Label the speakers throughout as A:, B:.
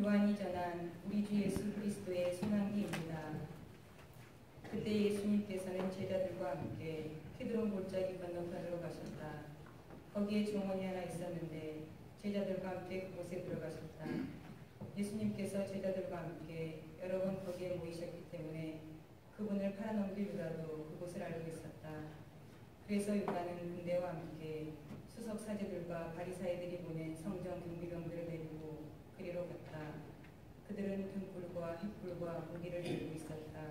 A: 요한이 전한 우리 주 예수 그리스도의 순환기입니다. 그때 예수님께서는 제자들과 함께 키드론 골짜기 건너편으로 가셨다. 거기에 정원이 하나 있었는데 제자들과 함께 그곳에 들어가셨다. 예수님께서 제자들과 함께 여러 번 거기에 모이셨기 때문에 그분을 팔아넘길 유다도 그곳을 알고 있었다. 그래서 유다는 군대와 함께 수석 사제들과 바리사이들이 보낸 성전 경비병들을 데리고 그리로 갔다. 그들은 등불과 횃불과 무기를 들고 있었다.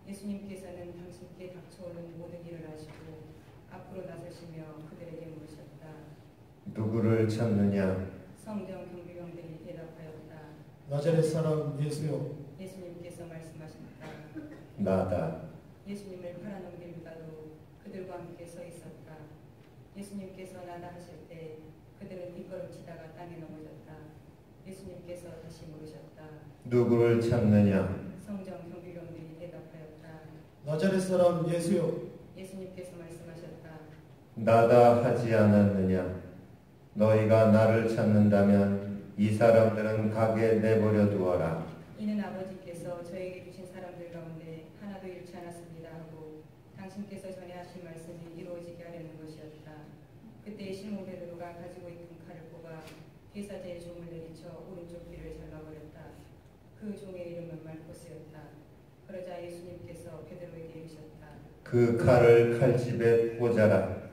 A: 예수님께서는 당신께 닥쳐오는 모든 일을 아시고 앞으로 나서시며 그들에게 물으셨다.
B: 누구를 찾느냐?
A: 성전 경비병들이 대답하였다.
C: 나자렛 사람 예수요.
A: 예수님께서 말씀하셨다.
B: 나다.
A: 예수님을 팔아넘길 유다도 그들과 함께 서 있었다. 예수님께서 나다 하실 때 그들은 뒷걸음치다가 땅에 넘어졌다. 예수님께서 다시 물으셨다.
B: 누구를 찾느냐?
A: 성전 경비병들이 대답하였다.
C: 나자렛 사람 예수요.
A: 예수님께서 말씀하셨다.
B: 나다 하지 않았느냐? 너희가 나를 찾는다면 이 사람들은 가게 내버려 두어라.
A: 이는 아버지께서 저에게 주신 사람들 가운데 하나도 잃지 않았습니다 하고 당신께서 전에 하신 말씀이 이루어지게 하려는 것이었다. 그때 시몬 베드로가 가지고 있던 칼을 뽑아 대사제의 종을 내리쳐 오른쪽 귀를 잘라버렸다. 그 종의 이름은 말코스였다. 그러자 예수님께서 베드로에게 이르셨다.
B: 그 칼을 칼집에 꽂아라.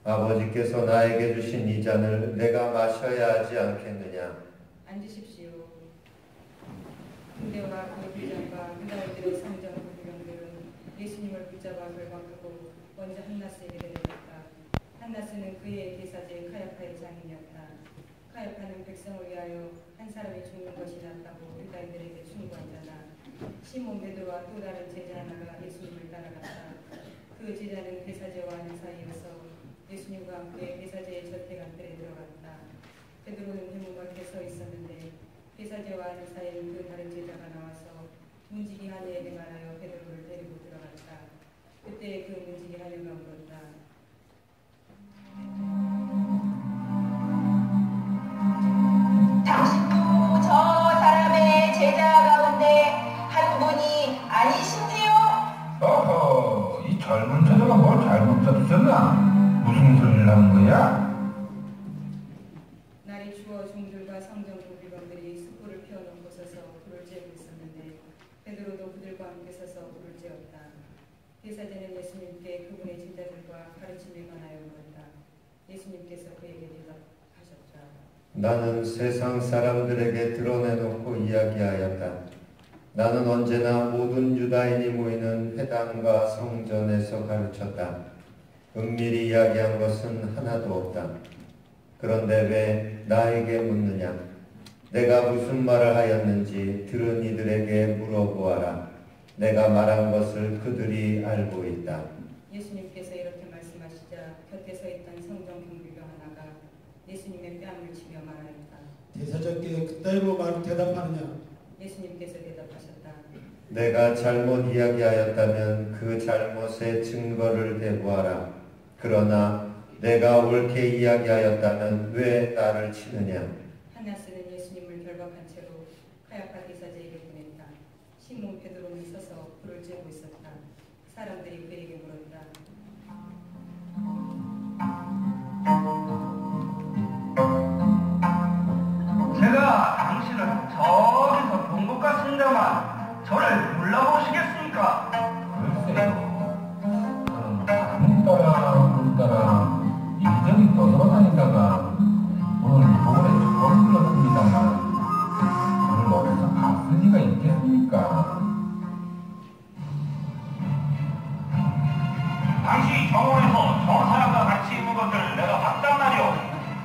B: 아버지께서 나에게 주신 이 잔을 내가 마셔야 하지 않겠느냐?
A: 앉으십시오. 군대와 그 대장과 유다인들의 성전 군병들은 예수님을 붙잡아 결박하고 먼저 한나스에게 데려갔다. 한나스는 그의 대사제 카야파의 장인이었다. 카야파는 백성을 위하여 한 사람이 죽는 것이 낫다고 유다인들에게 충고한 자다. 시몬 베드로와 또 다른 제자 하나가 예수님을 따라갔다. 그 제자는 대사제와 하는 사이에서 예수님과 함께 대사제의 저택안뜰에 들어갔다. 베드로는 대문 밖에 서 있었는데 대사제와 하는 사이에 그 다른 제자가 나와서 문지기 하느에게 말하여 베드로를 데리고 들어갔다. 그때 그 문지기 하느가 물었다.
D: 당신도 저 사람의 제자 가운데 한 분이 아니신지요?
E: 어허, 이 젊은 처자가 뭘 잘못 잡으셨나? 무슨 소리를 하는 거야?
A: 날이 추워 종들과 성전 경비병들이 숯불을 피워놓고 서서 불을 쬐고 있었는데 베드로도 그들과 함께 서서 불을 쬐었다. 대사제는 예수님께 그분의 제자들과 가르침에 관하여 물었다. 예수님께서 그에게 대답하셨다.
B: 나는 세상 사람들에게 드러내놓고 이야기하였다. 나는 언제나 모든 유다인이 모이는 회당과 성전에서 가르쳤다. 은밀히 이야기한 것은 하나도 없다. 그런데 왜 나에게 묻느냐? 내가 무슨 말을 하였는지 들은 이들에게 물어보아라. 내가 말한 것을 그들이 알고 있다.
A: 예수님께서 이렇게 말씀하시자 곁에 서 있던 성전 경비병 하나가 예수님의 뺨을 치며 말하였다.
C: 대사자께 그따위로 말 대답하느냐?
A: 예수님께서 대답하셨다.
B: 내가 잘못 이야기하였다면 그 잘못의 증거를 대보아라. 그러나 내가 옳게 이야기하였다면 왜 나를 치느냐?
A: 한나스는 예수님을 결박한 채로 카야파 대사제에게 보냈다. 시몬 베드로는 서서 불을 쬐고 있었다. 사람들이 그에게 물었다.
F: 제가 당신을 저기서 본 것 같습니다만 저를 불러보시겠습니까?
E: 글쎄요. 저는 따라 이리저리 떠돌아다니다가 오늘 서울에 처음 불렀습니다만 오늘 어디서 봤을 리가 있겠습니까?
F: 당시 정원에서 저 사람과 같이 있는 것을 내가 봤단 말이오.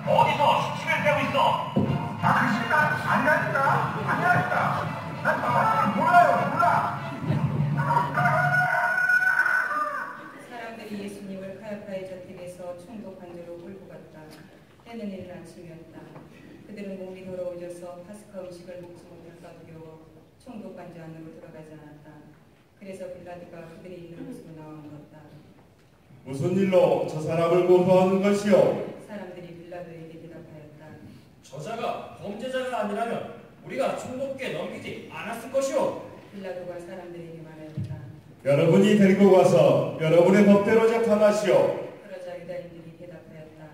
F: 어디서 시치를 떼고 있어? 글쎄 난 아니라니까. 난 정말 몰라.
A: 사람들이 예수님을 카야파의 저택에서 총독 관저로 끌고 갔다. 때는 이른 아침이었다. 그들은 몸이 더러워져서 파스카 음식을 먹지 못할까 두려워 총독 관저 안으로 들어가지 않았다. 그래서 빌라도가 그들이 있는 곳으로 나와 물었다.
G: 무슨 일로 저 사람을 고소하는 것이요?
A: 사람들이 빌라도에게 대답하였다.
H: 저자가 범죄자가 아니라면 우리가 총독께 넘기지 않았을 것이오.
A: 빌라도가 사람들에게 말하였다.
G: 여러분이 데리고 가서 여러분의 법대로 재판하시오.
A: 그러자 유다인들이 대답하였다.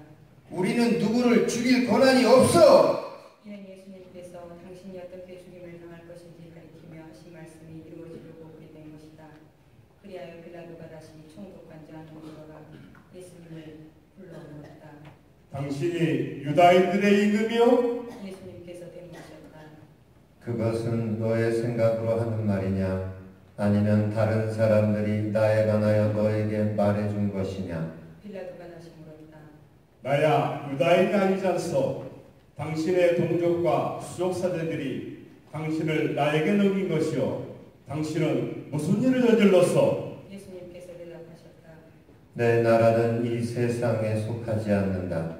I: 우리는 누구를 죽일 권한이 없어.
A: 이는 예수님께서 당신이 어떻게 죽임을 당할 것인지 가리키며 하신 말씀이 이루어지려고 그리 된 것이다. 그리하여 빌라도가 다시 총독관자 안으로 들어가 예수님을 불러 물었다.
G: 당신이 유다인들의 임금이요?
A: 예수님께서 대묻으셨다.
B: 그것은 너의 생각으로 하는 말이냐? 아니면 다른 사람들이 나에 관하여 너에게 말해준 것이냐?
A: 빌라도가 다시 물었다.
G: 나야 유다인이 아니지 않소. 당신의 동족과 수족사제들이 당신을 나에게 넘긴 것이요. 당신은 무슨 일을 저질렀소?
A: 예수님께서 대답하셨다.
B: 내 나라는 이 세상에 속하지 않는다.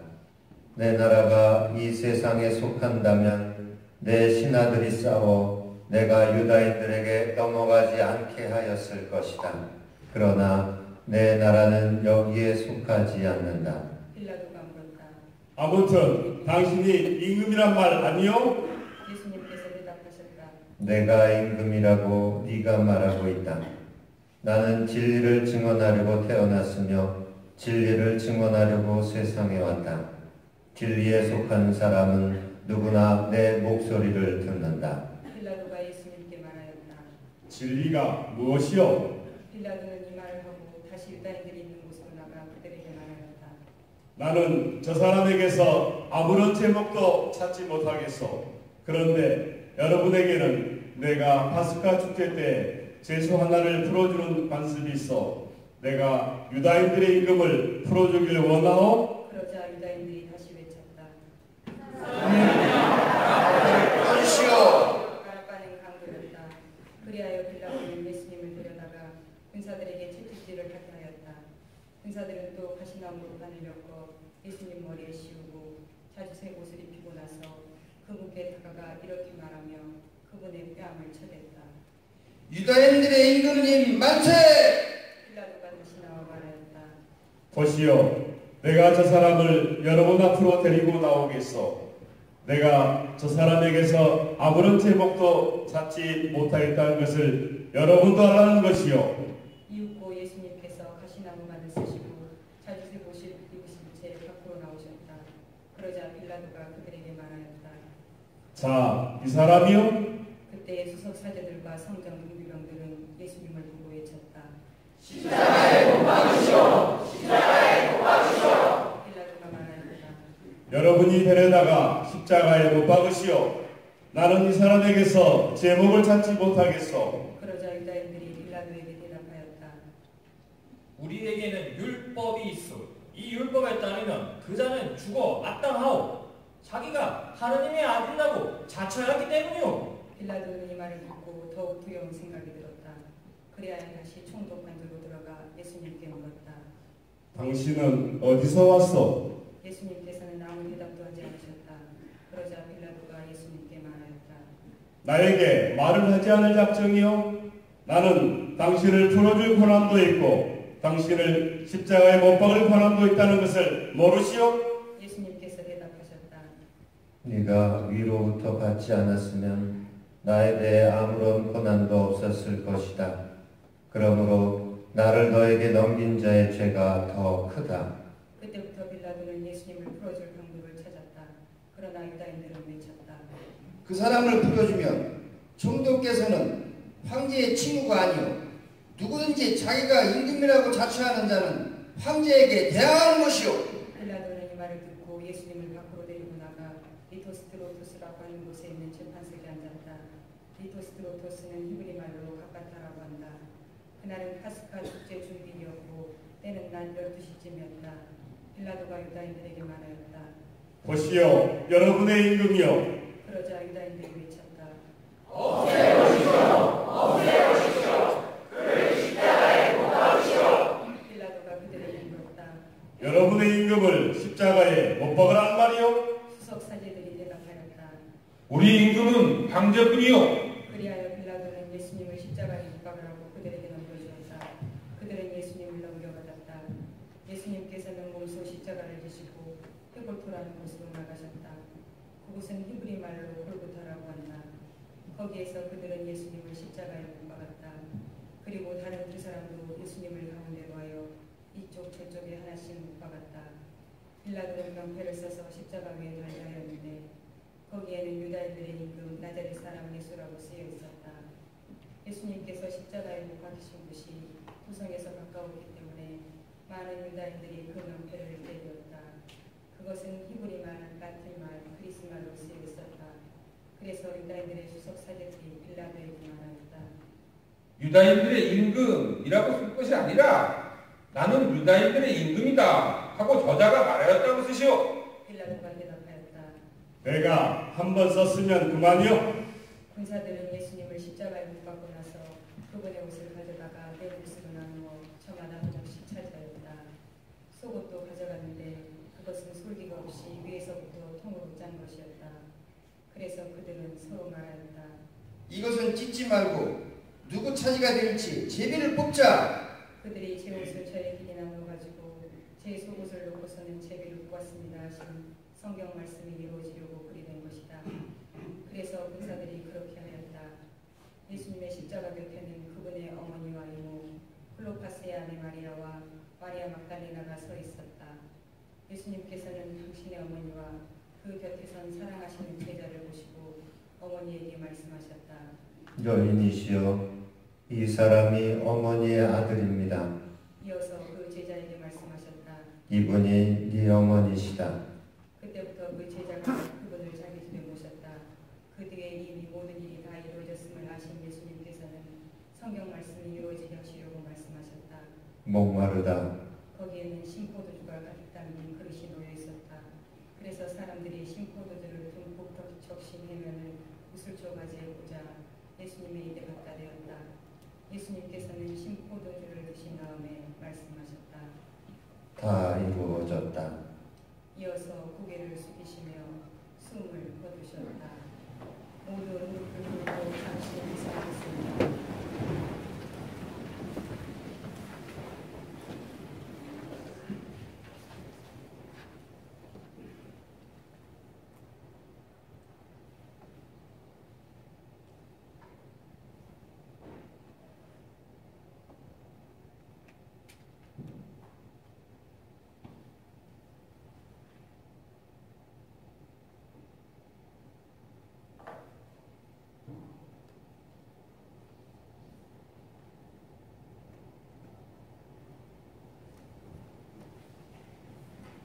B: 내 나라가 이 세상에 속한다면 내 신하들이 싸워 내가 유다인들에게 넘어가지 않게 하였을 것이다. 그러나 내 나라는 여기에 속하지 않는다.
A: 빌라도가 물었다.
G: 아무튼 당신이 임금이란 말 아니요?
A: 예수님께서 대답하셨다.
B: 내가 임금이라고 네가 말하고 있다. 나는 진리를 증언하려고 태어났으며 진리를 증언하려고 세상에 왔다. 진리에 속한 사람은 누구나 내 목소리를 듣는다.
A: 빌라도가 예수님께 말하였다.
G: 진리가 무엇이요?
A: 빌라도는 이 말을 하고 다시 유다인들이 있는 곳으로 나가 그들에게 말하였다.
G: 나는 저 사람에게서 아무런 제목도 찾지 못하겠소. 그런데 여러분에게는 내가 파스카 축제 때 제수 하나를 풀어주는 관습이 있어. 내가 유다인들의 임금을 풀어주길 원하오?
A: 그러자 유다인들이 다시 외쳤다.
I: 그러시오.
A: 바라바는 강도였다. 그리하여 빌라도는 예수님을 데려다가 군사들에게 채찍질을 하게 하였다. 군사들은 또 가시나무로 판을 엮어 예수님 머리에 씌우고 자주색 옷을 입히고 나서 그분께 다가가 이렇게 말하며 그분의 뺨을 쳐댔다.
I: 유다인들의 임금님 만세!
A: 빌라도가 다시 나와 말하였다.
G: 보시오. 내가 저 사람을 여러분 앞으로 데리고 나오겠소. 내가 저 사람에게서 아무런 제목도 찾지 못하겠다는 것을 여러분도 알라는 것이요.
A: 이윽고 예수님께서 가시나무만을 쓰시고 자주색 옷을 입으신 채 밖으로 나오셨다. 그러자 빌라도가 그들에게 말하였다.
G: 자, 이 사람이요?
A: 그때 수석 사제들과 성전 군병들은 예수님을 보고 외쳤다.
I: 십자가에 못 박으시오. 십자가에 못 박으시오.
A: 빌라도가 말하였다.
G: 여러분이 데려다가 십자가에 못 박으시오. 나는 이 사람에게서 제목을 찾지 못하겠소.
A: 그러자 유다인들이 빌라도에게 대답하였다.
H: 우리에게는 율법이 있어. 이 율법에 따르면 그 자는 죽어 마땅하오. 자기가 하느님의 아들이라고 자처하였기 때문이오.
A: 빌라도는 이 말을 듣고 더욱 두려운 생각이 들었다. 그리하여 다시 총독관으로 들어가 예수님께 물었다.
G: 당신은 어디서 왔소?
A: 예수님께서는 아무 대답도 하지 않으셨다. 그러자 빌라도가 예수님께 말하였다.
G: 나에게 말을 하지 않을 작정이요? 나는 당신을 풀어줄 권한도 있고 당신을 십자가에 못 박을 권한도 있다는 것을 모르시오?
A: 예수님께서 대답하셨다.
B: 네가 위로부터 받지 않았으면 나에 대해 아무런 권한도 없었을 것이다. 그러므로 나를 너에게 넘긴 자의 죄가 더 크다.
A: 그때부터 빌라도는 예수님을 풀어줄 방법을 찾았다. 그러나 유다인들은 외쳤다.
I: 그 사람을 풀어주면 총독께서는 황제의 친구가 아니오. 누구든지 자기가 임금이라고 자처하는 자는 황제에게 대항하는 것이오.
A: 빌라도는 이 말을 듣고 예수님을 밖으로 데리고 나가 리토스트로토스라고 하는 곳에 있는 재판석에 앉았다. 리토스트로토스는 히브리 말로 갑바타라고 한다. 그날은 파스카 축제 주일이었고 때는 낮 12시쯤이었다. 빌라도가 유다인들에게 말하였다.
G: 보시오, 여러분의 임금이요.
A: 그러자 유다인들이 외쳤다. 빌라도가 그들에게 물었다.
G: 여러분의 임금을 십자가에 못 박으란 말이요?
A: 수석 사제들이 대답하였다.
E: 우리 임금은 황제뿐이요.
A: 그리하여 빌라도는 예수님을 십자가에 못 박으라고 그들에게 넘겨주었다. 그들은 예수님을 넘겨받았다. 예수님께서는 몸소 십자가를 지시고 헤골토라는 곳으로 나가셨다. 그곳은 히브리 말로 골고타라고 한다. 거기에서 그들은 예수님을 십자가에 못 박았다. 그리고 다른 두 사람도 예수님을 가운데로 하여 이쪽 저쪽에 하나씩 못 박았다. 빌라도는 명패를 써서 십자가 위에 달게 하였는데 거기에는 유다인들의 임금 나자렛 사람 예수라고 쓰여 있었다. 예수님께서 십자가에 못 박히신 곳이 도성에서 가까웠기 때문에 많은 유다인들이 그 명패를 떼었다. 그것은 히브리 말, 라틴 말, 그리스 말로 쓰여 있었다. 그래서 유다인들의 수석 사제들이 빌라도에게 말하였다.
E: 유다인들의 임금이라고 쓸 것이 아니라 나는 유다인들의 임금이다 하고 저자가 말하였다고 쓰시오.
A: 빌라도가 대답하였다.
G: 내가 한 번 썼으면 그만이요.
A: 군사들은 예수님을 십자가에 못 박고 나서 그분의 옷을 가져다가 네 몫으로 나누어 저마다 하나씩 차지하였다. 속옷도 가져갔는데 그것은 솔기가 없이 위에서부터 통으로 짠 것이었다. 그래서 그들은 서로 말하였다.
I: 이것은 찢지 말고 누구 차지가 될지 제비를 뽑자.
A: 그들이 제 옷을 저에게 나눠가지고 제 속옷을 놓고서는 제비를 뽑았습니다 하신 성경 말씀이 이루어지려고 그리 된 것이다. 그래서 군사들이 그렇게 하였다. 예수님의 십자가 곁에는 그분의 어머니와 이모 클로파스의 아내 마리아와 마리아 막달리나가 서 있었다. 예수님께서는 당신의 어머니와 그 곁에 선 사랑하시는 제자를 보시고 어머니에게 말씀하셨다.
B: 여인이시여, 이 사람이 어머니의 아들입니다.
A: 이어서 그 제자에게 말씀하셨다.
B: 이분이 네 어머니시다.
A: 그때부터 그 제자가 그분을 자기 집에 모셨다. 그 뒤에 이미 모든 일이 다 이루어졌음을 아신 예수님께서는 성경 말씀이 이루어지게 하시려고 말씀하셨다.
B: 목마르다.
A: 거기에는 신포도주가 가득 담긴 그릇이 놓여 있었다. 그래서 사람들이 신포도주를 듬뿍 적신 해면을 우슬초 가지에 꽂아 예수님의 입에 갖다 대었다. 예수님께서는 신포도주를 드신 다음에 말씀하셨다.
B: 다 이루어졌다.
A: 이어서 고개를 숙이시며 숨을 거두셨다. 모두 무릎을 꿇고 잠시 인사하였습니다.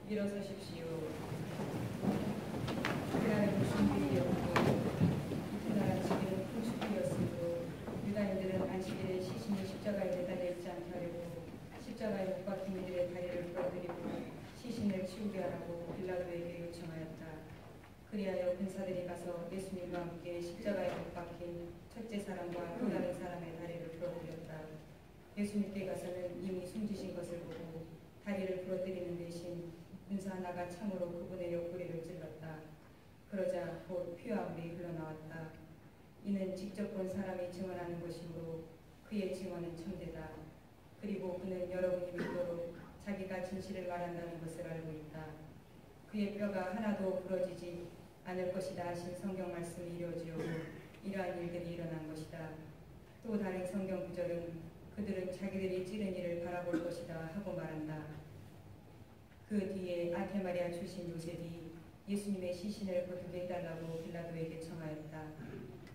A: 일어서십시오. 그날은 무슨일이었고 이튿날 안식일은 풍습이었으므로 유다인들은 안식일에 시신이 십자가에 매달려 있지 않게 하려고 십자가에 못 박힌 이들의 다리를 부러뜨리고 시신을 치우게 하라고 빌라도에게 요청하였다. 그리하여 군사들이 가서 예수님과 함께 십자가에 못 박힌 첫째 사람과 또 다른 사람의 다리를 부러뜨렸다. 예수님께 가서는 이미 숨지신 것을 보고 다리를 부러뜨리는 대신 군사 하나가 창으로 그분의 옆구리를 찔렀다. 그러자 곧 피와 물이 흘러나왔다. 이는 직접 본 사람이 증언하는 것이므로 그의 증언은 참되다. 그리고 그는 여러분이 믿도록 자기가 진실을 말한다는 것을 알고 있다. 그의 뼈가 하나도 부러지지 않을 것이다 하신 성경 말씀이 이루어지고 이러한 일들이 일어난 것이다. 또 다른 성경 구절은 그들은 자기들이 찌른 이를 바라볼 것이다 하고 말한다. 그 뒤에 아테마리아 출신 요셉이 예수님의 시신을 거두게 해달라고 빌라도에게 청하였다.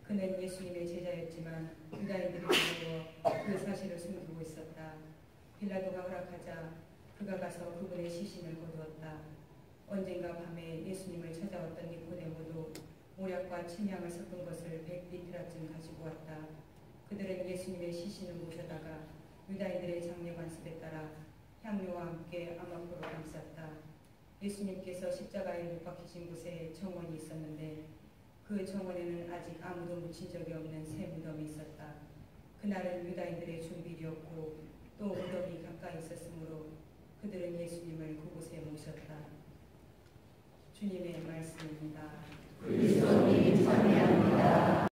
A: 그는 예수님의 제자였지만 유다인들이 두려워 그 사실을 숨기고 있었다. 빌라도가 허락하자 그가 가서 그분의 시신을 거두었다. 언젠가 밤에 예수님을 찾아왔던 니코데모도 모략과 침향을 섞은 것을 100리트라쯤 가지고 왔다. 그들은 예수님의 시신을 모셔다가 유다인들의 장례 관습에 따라 향료와 함께 아마포로 감쌌다. 예수님께서 십자가에 못 박히신 곳에 정원이 있었는데 그 정원에는 아직 아무도 묻힌 적이 없는 새 무덤이 있었다. 그날은 유다인들의 준비일이었고 또 무덤이 가까이 있었으므로 그들은 예수님을 그곳에 모셨다. 주님의 말씀입니다.
D: 그리스도님 찬양합니다.